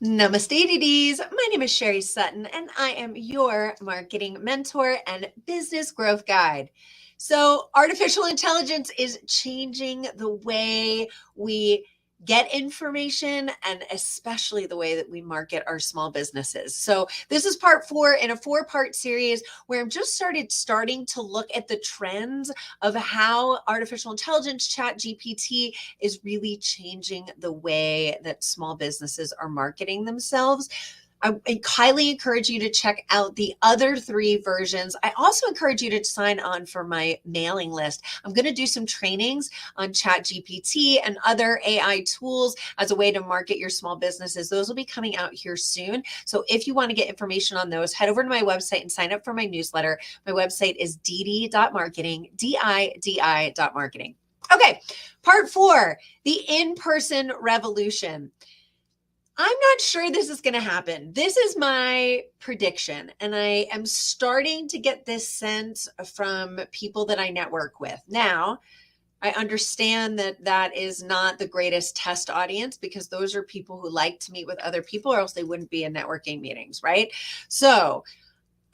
Namaste, DDs. My name is Sherry Sutton, and I am your marketing mentor and business growth guide. So, artificial intelligence is changing the way we get information and especially the way that we market our small businesses. So, this is part 4 in a 4-part series where I'm just starting to look at the trends of how artificial intelligence, chat GPT, is really changing the way that small businesses are marketing themselves. I highly encourage you to check out the other 3 versions. I also encourage you to sign on for my mailing list. I'm going to do some trainings on ChatGPT and other AI tools as a way to market your small businesses. Those will be coming out here soon. So if you want to get information on those, head over to my website and sign up for my newsletter. My website is didi.marketing, didi.marketing. Okay, part 4, the in-person revolution. I'm not sure this is going to happen. This is my prediction, and I am starting to get this sense from people that I network with. Now, I understand that that is not the greatest test audience because those are people who like to meet with other people, or else they wouldn't be in networking meetings, right? So,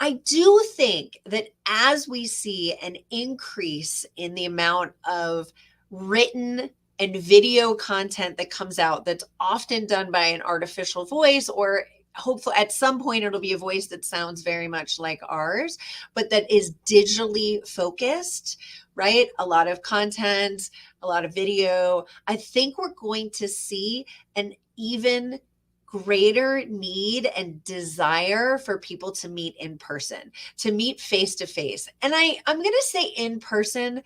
I do think that as we see an increase in the amount of written and video content that comes out that's often done by an artificial voice, or hopefully at some point it'll be a voice that sounds very much like ours, but that is digitally focused, right? A lot of content, a lot of video. I think we're going to see an even greater need and desire for people to meet in person, to meet face to face. And I'm going to say in person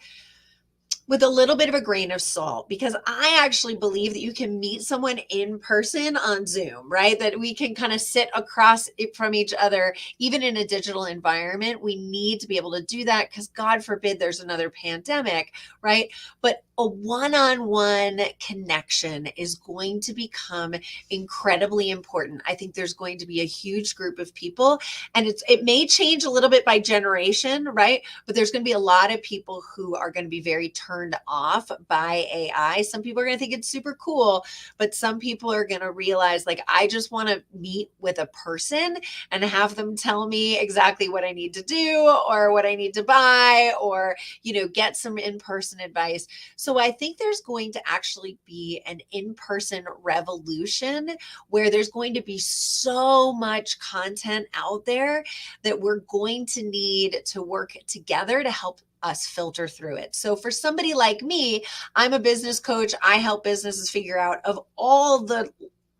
with a little bit of a grain of salt, because I actually believe that you can meet someone in person on Zoom, right? That we can kind of sit across it from each other, even in a digital environment. We need to be able to do that because God forbid there's another pandemic, right? But a one-on-one connection is going to become incredibly important. I think there's going to be a huge group of people, and it may change a little bit by generation, right? But there's going to be a lot of people who are going to be very turned off by AI. Some people are going to think it's super cool, but some people are going to realize, like, I just want to meet with a person and have them tell me exactly what I need to do or what I need to buy, or, get some in-person advice. So I think there's going to actually be an in-person revolution where there's going to be so much content out there that we're going to need to work together to help us filter through it. So for somebody like me, I'm a business coach. I help businesses figure out, of all the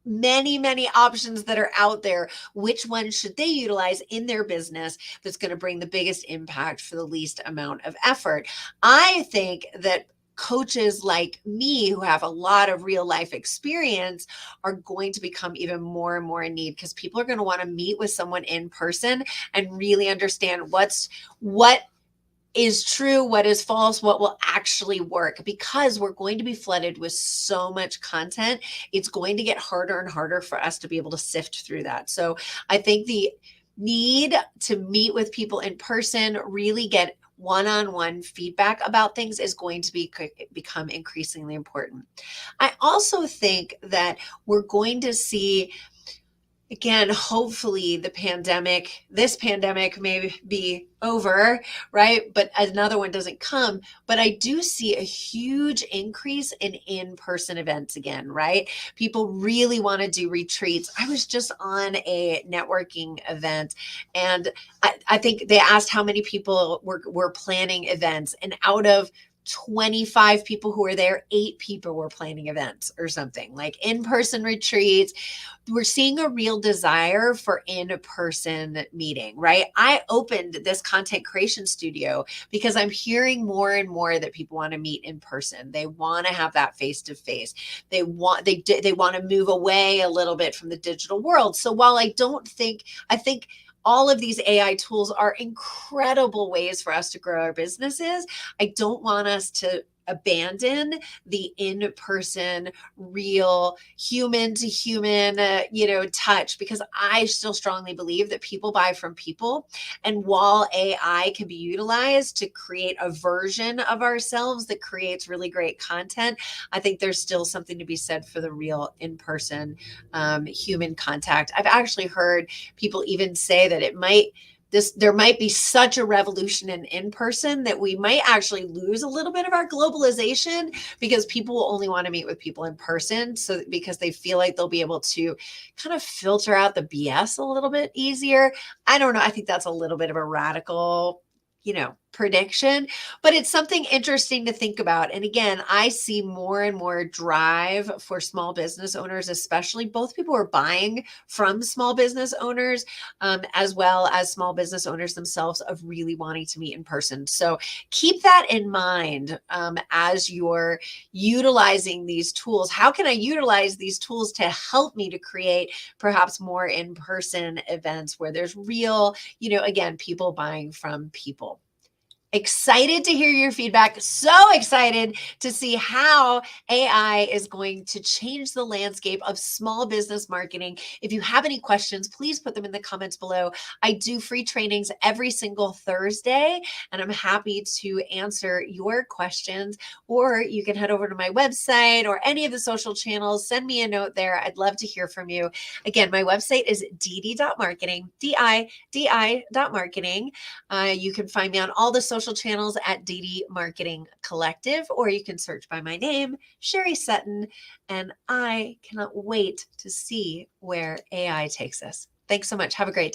many options that are out there, which one should they utilize in their business that's going to bring the biggest impact for the least amount of effort. I think that coaches like me who have a lot of real life experience are going to become even more and more in need, because people are going to want to meet with someone in person and really understand what is true, what is false, what will actually work, because we're going to be flooded with so much content. It's going to get harder and harder for us to be able to sift through that. So I think the need to meet with people in person, really get one-on-one feedback about things, is going to become increasingly important. I also think that we're going to see, again, hopefully this pandemic may be over, right? But another one doesn't come. But I do see a huge increase in in-person events again, right? People really want to do retreats. I was just on a networking event, and I think they asked how many people were planning events, and out of 25 people who were there, 8 people were planning events or something, like in-person retreats. We're seeing a real desire for in-person meeting, right? I opened this content creation studio because I'm hearing more and more that people want to meet in person. They want to have that face-to-face. They want to move away a little bit from the digital world. So while I think all of these AI tools are incredible ways for us to grow our businesses, I don't want us to abandon the in-person, real, human to human, touch, because I still strongly believe that people buy from people. And while AI can be utilized to create a version of ourselves that creates really great content, I think there's still something to be said for the real in-person, human contact. I've actually heard people even say that there might be such a revolution in person that we might actually lose a little bit of our globalization, because people will only want to meet with people in person, so because they feel like they'll be able to kind of filter out the BS a little bit easier. I don't know. I think that's a little bit of a radical, prediction, but it's something interesting to think about. And again, I see more and more drive for small business owners, especially both people who are buying from small business owners, as well as small business owners themselves, of really wanting to meet in person. So keep that in mind as you're utilizing these tools. How can I utilize these tools to help me to create perhaps more in-person events where there's real, again, people buying from people? Excited to hear your feedback. So excited to see how AI is going to change the landscape of small business marketing. If you have any questions, please put them in the comments below. I do free trainings every single Thursday, and I'm happy to answer your questions. Or you can head over to my website or any of the social channels. Send me a note there. I'd love to hear from you. Again, my website is didi.marketing, DI.marketing. You can find me on all the social channels at Didi Marketing Collective, or you can search by my name, Sherry Sutton, and I cannot wait to see where AI takes us. Thanks so much. Have a great day.